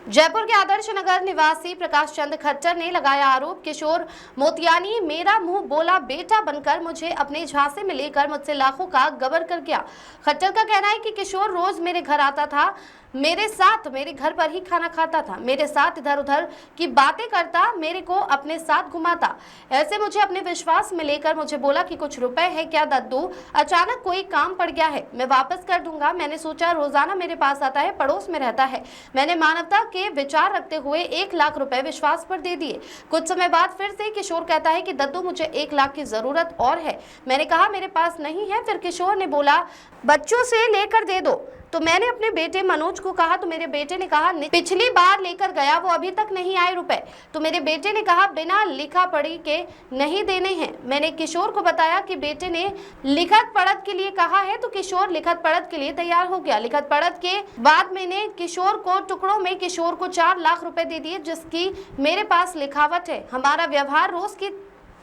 जयपुर के आदर्श नगर निवासी प्रकाश चंद खट्टर ने लगाया आरोप, किशोर मोतियानी मेरा मुंह बोला बेटा बनकर मुझे अपने झांसे में लेकर मुझसे लाखों का गबन कर गया। खट्टर का कहना है कि किशोर रोज मेरे घर आता था, मेरे साथ मेरे घर पर ही खाना खाता था, मेरे साथ इधर उधर की बातें करता, मेरे को अपने साथ घुमाता। ऐसे मुझे अपने विश्वास में लेकर मुझे बोला कि कुछ रुपए है क्या दद्दू, अचानक कोई काम पड़ गया है, मैं वापस कर दूंगा। मैंने सोचा रोजाना मेरे पास आता है, पड़ोस में रहता है, मैंने मानवता के विचार रखते हुए 1 लाख रुपए विश्वास पर दे दिए। कुछ समय बाद फिर से किशोर कहता है कि दद्दू मुझे 1 लाख की जरूरत और है। मैंने कहा मेरे पास नहीं है। फिर किशोर ने बोला बच्चों से लेकर दे दो। तो मैंने अपने बेटे मनोज को कहा, तो मेरे बेटे ने कहा पिछली बार लेकर गया, वो अभी तक नहीं आए रुपए। तो मेरे बेटे ने कहा बिना लिखा पढ़ी के नहीं देने हैं। मैंने किशोर को बताया कि बेटे ने लिखत पढ़त के लिए कहा है, तो किशोर लिखत पढ़त के लिए तैयार हो गया। लिखत पढ़त के बाद मैंने किशोर को टुकड़ों में किशोर को 4 लाख रुपए दे दिए, जिसकी मेरे पास लिखावट है। हमारा व्यवहार रोज की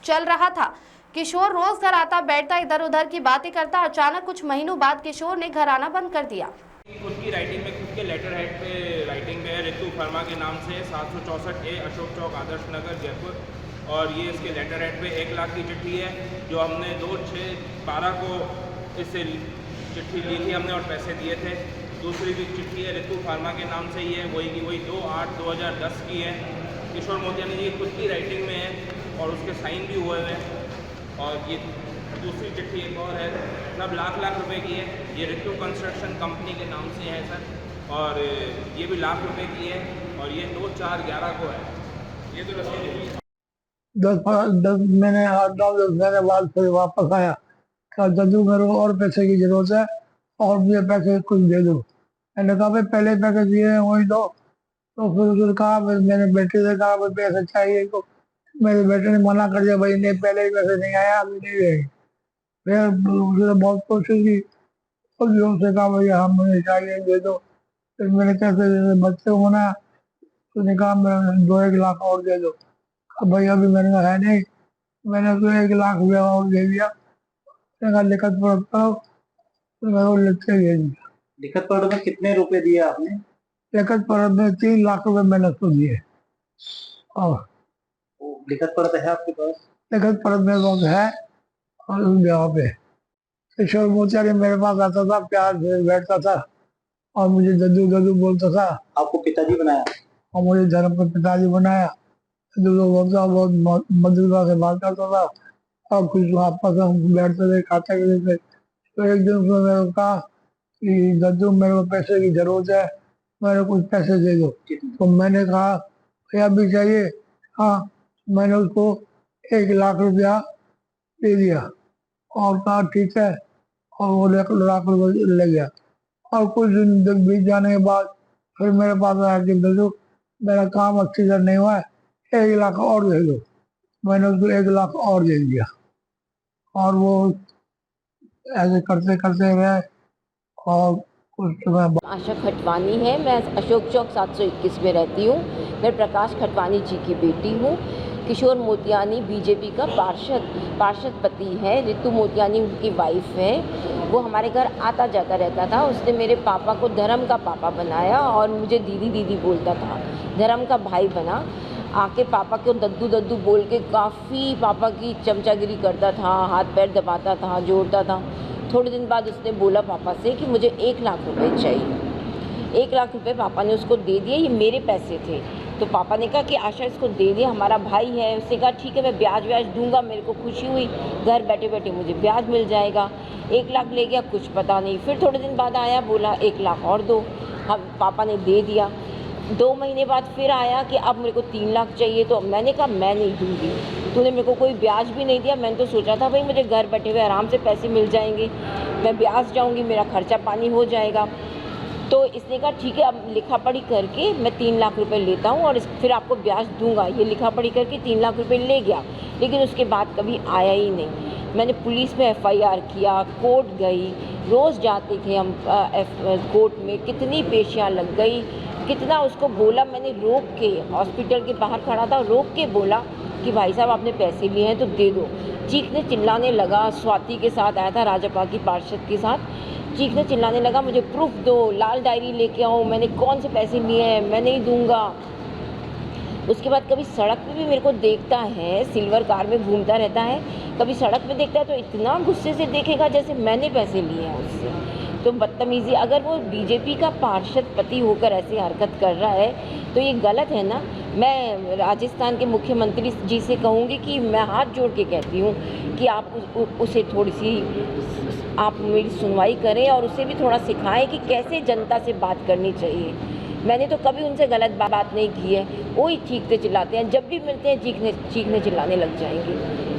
चल रहा था। किशोर रोज घर आता, बैठता, इधर उधर की बातें करता। अचानक कुछ महीनों बाद किशोर ने घर आना बंद कर दिया। खुद की राइटिंग में, खुद के लेटर हेड पे राइटिंग पे है ऋतु वर्मा के नाम से 764A अशोक चौक आदर्श नगर जयपुर, और ये इसके लेटर हेड पे 1 लाख की चिट्ठी है जो हमने 2/6/12 को इससे चिट्ठी ली थी हमने और पैसे दिए थे। दूसरी भी चिट्ठी है ऋतु वर्मा के नाम से ही है, वही 2/8/2010 की है। किशोर मोतियानी जी खुद की राइटिंग में है और उसके साइन भी हुए हुए हैं। और ये दूसरी चिट्ठी एक और है, सब लाख रुपए की है। ये ऋतु कंस्ट्रक्शन कंपनी के नाम से है सर, और ये भी लाख रुपए की है, और ये 2/4/11 को है। ये तो रसीद है। 10 महीने 8-9 महीने बाद फिर वापस आया, कहा दद्दू मेरे को और पैसे की जरूरत है और मुझे पैसे कुछ दे दो। मैंने कहा भाई पहले पैसे दिए हैं वही दो। तो फिर उसने कहा, मैंने बेटे से कहा भाई पैसे चाहिए, तो मेरे बेटे ने मना कर दिया, भाई नहीं पहले ही पैसे नहीं आया, अभी नहीं देंगे। फिर उसने बहुत कोशिश की, तो भी उसने कहा भाई हाँ मुझे चाहिए दे दो। फिर मैंने कैसे बच्चे को मना, उसने कहा मैं 2-1 लाख और दे दो। अब भाई अभी मैंने कहा है नहीं, मैंने उसको 1 लाख रुपया और दे दिया। मैंने कहा लिखत पढ़त करो, तो मैं वो लिख के दे दिया। लिखत पढ़त में कितने रुपए दिए आपने? लिखत पढ़त में 3 लाख रुपए मैंने उसको दिए। और लिखत पढ़त है आपके पास? लिखत पढ़त मेरे पास है, और उस जगह पे किशोर मोतियानी मेरे पास आता था, प्यार से बैठता था और मुझे दद्दू दद्दू बोलता था। आपको पिताजी बनाया? और मुझे धर्म का पिताजी बनाया। दद्दू बोलता, बहुत मधुरता से बात करता था और कुछ आपस में बैठते थे, खाते पीते थे। तो एक दिन उसने मेरे को कहा कि दद्दू मेरे को पैसे की जरूरत है, मेरे कुछ पैसे दे दो। तो मैंने कहा भैया भी चाहिए? हाँ। मैंने उसको 1 लाख रुपया दे दिया और कहा ठीक है, और वो 1 लाख रुपये ले गया। और कुछ दिन बीत जाने के बाद फिर मेरे पास आया कि दद्दू मेरा काम अच्छी तरह नहीं हुआ है, 1 लाख और दे दो। मैंने उसको 1 लाख और दे दिया, और वो ऐसे करते करते रहे। और कुछ समय आशा खटवानी है, मैं अशोक चौक 721 में रहती हूँ। मैं प्रकाश खटवानी जी की बेटी हूँ। किशोर मोतियानी बीजेपी का पार्षद पति है, ऋतु मोतियानी उनकी वाइफ है। वो हमारे घर आता जाता रहता था। उसने मेरे पापा को धर्म का पापा बनाया और मुझे दीदी दीदी बोलता था, धर्म का भाई बना। आके पापा को दद्दू दद्दू बोल के काफ़ी पापा की चमचागिरी करता था, हाथ पैर दबाता था, जोड़ता था। थोड़े दिन बाद उसने बोला पापा से कि मुझे 1 लाख रुपए चाहिए। 1 लाख रुपए पापा ने उसको दे दिए, ये मेरे पैसे थे। तो पापा ने कहा कि आशा इसको दे दे, हमारा भाई है। उसने कहा ठीक है मैं ब्याज दूंगा। मेरे को खुशी हुई, घर बैठे बैठे मुझे ब्याज मिल जाएगा। 1 लाख ले गया, कुछ पता नहीं। फिर थोड़े दिन बाद आया, बोला 1 लाख और दो। हम पापा ने दे दिया। 2 महीने बाद फिर आया कि अब मेरे को 3 लाख चाहिए। तो मैंने कहा मैं नहीं दूँगी, तूने मेरे को कोई ब्याज भी नहीं दिया। मैंने तो सोचा था भाई मुझे घर बैठे हुए आराम से पैसे मिल जाएंगे, मैं ब्याज जाऊँगी, मेरा खर्चा पानी हो जाएगा। तो इसने कहा ठीक है अब लिखा पढ़ी करके मैं 3 लाख रुपए लेता हूँ और फिर आपको ब्याज दूंगा। ये लिखा पढ़ी करके 3 लाख रुपए ले गया, लेकिन उसके बाद कभी आया ही नहीं। मैंने पुलिस में FIR किया, कोर्ट गई, रोज़ जाते थे हम कोर्ट में। कितनी पेशियाँ लग गई, कितना उसको बोला मैंने, रोक के हॉस्पिटल के बाहर खड़ा था, रोक के बोला कि भाई साहब आपने पैसे लिए हैं तो दे दो। चीखने चिल्लाने लगा। स्वाति के साथ आया था, राजापा की पार्षद के साथ। चीखने चिल्लाने लगा, मुझे प्रूफ दो, लाल डायरी लेके आओ, मैंने कौन से पैसे लिए हैं, मैं नहीं दूंगा। उसके बाद कभी सड़क पे भी मेरे को देखता है, सिल्वर कार में घूमता रहता है, कभी सड़क पे देखता है तो इतना गुस्से से देखेगा जैसे मैंने पैसे लिए हैं उससे। तो बदतमीज़ी, अगर वो बीजेपी का पार्षद पति होकर ऐसी हरकत कर रहा है तो ये गलत है ना। मैं राजस्थान के मुख्यमंत्री जी से कहूँगी कि मैं हाथ जोड़ के कहती हूँ कि आप उसे थोड़ी सी आप मेरी सुनवाई करें और उसे भी थोड़ा सिखाएं कि कैसे जनता से बात करनी चाहिए। मैंने तो कभी उनसे गलत बात नहीं की है, वो ही चीखते चिल्लाते हैं, जब भी मिलते हैं चीखने चिल्लाने लग जाएंगे।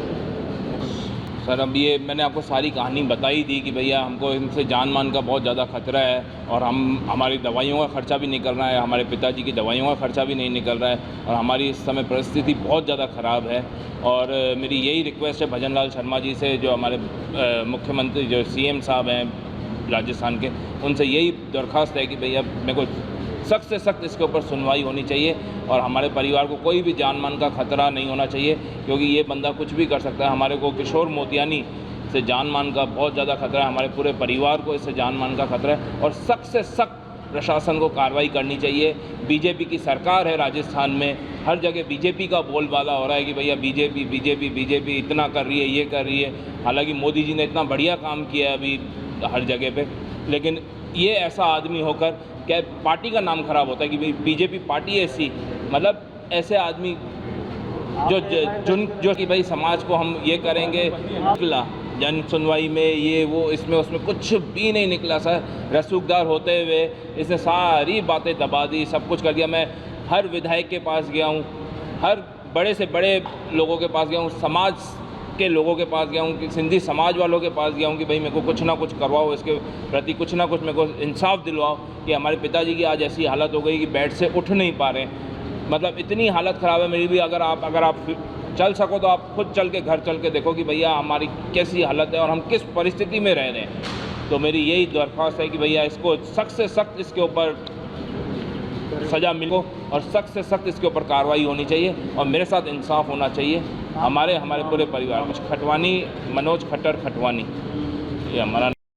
सर अब ये मैंने आपको सारी कहानी बताई दी कि भैया हमको इनसे जान मान का बहुत ज़्यादा खतरा है और हमारी दवाइयों का खर्चा भी निकल रहा है, हमारे पिताजी की दवाइयों का खर्चा भी नहीं निकल रहा है और हमारी इस समय परिस्थिति बहुत ज़्यादा ख़राब है। और मेरी यही रिक्वेस्ट है भजन लाल शर्मा जी से, जो हमारे मुख्यमंत्री जो CM साहब हैं राजस्थान के, उनसे यही दरख्वास्त है कि भैया मेरे को सख्त से सख्त इसके ऊपर सुनवाई होनी चाहिए और हमारे परिवार को कोई भी जान मान का खतरा नहीं होना चाहिए, क्योंकि ये बंदा कुछ भी कर सकता है। हमारे को किशोर मोतियानी से जान मान का बहुत ज़्यादा खतरा है, हमारे पूरे परिवार को इससे जान मान का खतरा है और सख्त से सख्त प्रशासन को कार्रवाई करनी चाहिए। बीजेपी की सरकार है राजस्थान में, हर जगह बीजेपी का बोलबाला हो रहा है कि भैया बीजेपी इतना कर रही है, ये कर रही है। हालांकि मोदी जी ने इतना बढ़िया काम किया है अभी हर जगह पे, लेकिन ये ऐसा आदमी होकर क्या पार्टी का नाम खराब होता है कि बीजेपी पार्टी ऐसी, मतलब ऐसे आदमी जो कि भाई समाज को हम ये करेंगे, निकला जन सुनवाई में ये वो इसमें उसमें कुछ भी नहीं निकला सर। रसूखदार होते हुए इसने सारी बातें दबा दी, सब कुछ कर दिया। मैं हर विधायक के पास गया हूँ, हर बड़े से बड़े लोगों के पास गया हूँ, समाज के लोगों के पास गया हूँ, कि सिंधी समाज वालों के पास गया हूँ कि भाई मेरे को कुछ ना कुछ करवाओ, इसके प्रति कुछ ना कुछ मेरे को इंसाफ दिलवाओ कि हमारे पिताजी की आज ऐसी हालत हो गई कि बेड से उठ नहीं पा रहे, मतलब इतनी हालत ख़राब है मेरी भी। अगर आप चल सको तो आप खुद चल के घर चल के देखो कि भैया हमारी कैसी हालत है और हम किस परिस्थिति में रह रहे हैं। तो मेरी यही दरख्वास्त है कि भैया इसको सख्त से सख्त इसके ऊपर सज़ा मिलो और सख्त से सख्त इसके ऊपर कार्रवाई होनी चाहिए और मेरे साथ इंसाफ होना चाहिए हमारे पूरे परिवार में। खटवानी, मनोज खट्टर खटवानी, ये हमारा